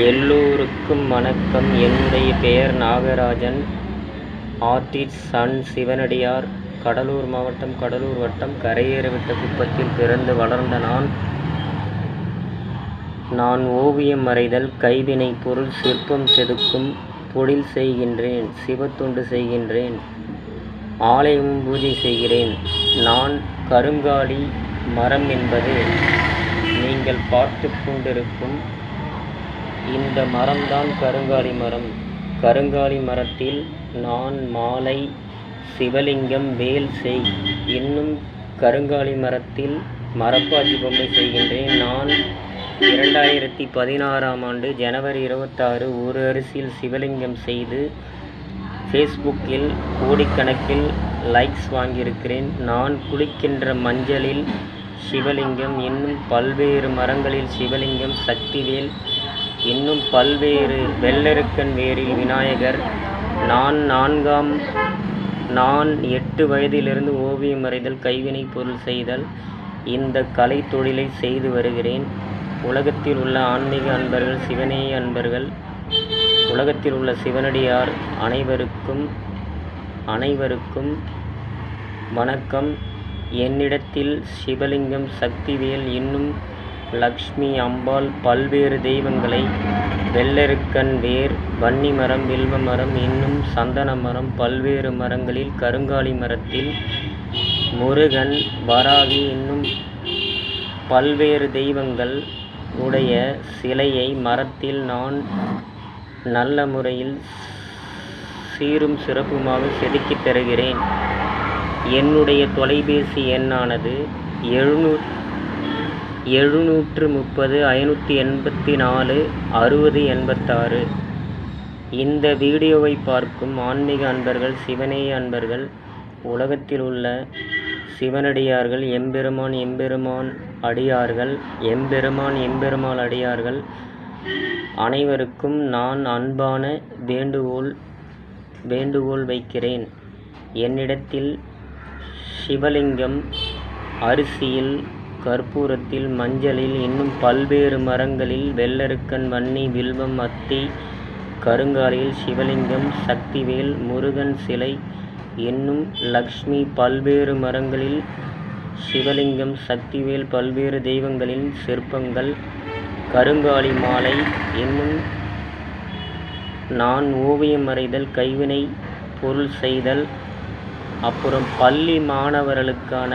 எல்லோருக்கும் வணக்கம். என்னுடைய பெயர் நாகராஜன். ஆர்டிஸ்ட் சன் சிவனடியார். கடலூர் மாவட்டம், கடலூர் வட்டம், கரையேறிவிட்ட குப்பத்தில் பிறந்து வளர்ந்த நான் ஓவியம் வரைதல், கைவினைப் பொருள், சிற்பம் செதுக்கும் தொழில் செய்கின்றேன். சிவத்தொண்டு செய்கின்றேன். ஆலயமும் பூஜை செய்கிறேன். நான் கருங்காலி மரம் என்பது நீங்கள் பார்த்து கொண்டிருக்கும் இந்த மரம்தான் கருங்காலி மரம். கருங்காலி மரத்தில் நான் மாலை, சிவலிங்கம், வேல் செய். இன்னும் கருங்காலி மரத்தில் மரப்பாச்சி பொம்மை செய்கின்றேன். நான் 2016ஆம் ஆண்டு ஜனவரி 26 ஒரு அரிசியில் சிவலிங்கம் செய்து ஃபேஸ்புக்கில் கோடிக்கணக்கில் லைக்ஸ் வாங்கியிருக்கிறேன். நான் குளிக்கின்ற மஞ்சளில் சிவலிங்கம், இன்னும் பல்வேறு மரங்களில் சிவலிங்கம், சக்திவேல், இன்னும் பல்வேறு வெள்ளெருக்கன் வேரில் விநாயகர். நான் 8 வயதிலிருந்து ஓவியம் வரைதல், கைவினைப் பொருள் செய்தல், இந்த கலை தொழிலை செய்து வருகிறேன். உலகத்தில் உள்ள ஆன்மீக அன்பர்கள், சிவநேய அன்பர்கள், உலகத்தில் உள்ள சிவனடியார் அனைவருக்கும் வணக்கம். என்னிடத்தில் சிவலிங்கம், சக்திவேல், இன்னும் லக்ஷ்மி, அம்பாள், பல்வேறு தெய்வங்களை, வெள்ளெருக்கன் வேர், வன்னி மரம், வில்வ மரம், இன்னும் சந்தன மரம், பல்வேறு மரங்களில், கருங்காலி மரத்தில் முருகன், வராகி, இன்னும் பல்வேறு தெய்வங்கள் உடைய சிலையை மரத்தில் நான் நல்ல முறையில் சீரும் சிறப்புமாக செதுக்கித் தருகிறேன். என்னுடைய தொலைபேசி எண்ணானது 730 584 6086. இந்த வீடியோவை பார்க்கும் ஆன்மீக அன்பர்கள், சிவநேய அன்பர்கள், உலகத்தில் உள்ள சிவனடியார்கள், எம்பெருமான் அடியார்கள் அனைவருக்கும் நான் அன்பான வேண்டுகோள் வைக்கிறேன். என்னிடத்தில் சிவலிங்கம் அரிசியில், கற்பூரத்தில், மஞ்சளில், இன்னும் பல்வேறு மரங்களில், வெள்ளெருக்கன், வன்னி, வில்வம், அத்தி, கருங்காலியில் சிவலிங்கம், சக்திவேல், முருகன் சிலை, இன்னும் லக்ஷ்மி, பல்வேறு மரங்களில் சிவலிங்கம், சக்திவேல், பல்வேறு தெய்வங்களின் சிற்பங்கள், கருங்காலி மாலை, இன்னும் நான் ஓவியம் வரைதல், கைவினை பொருள் செய்தல், அப்புறம் பள்ளி மாணவர்களுக்கான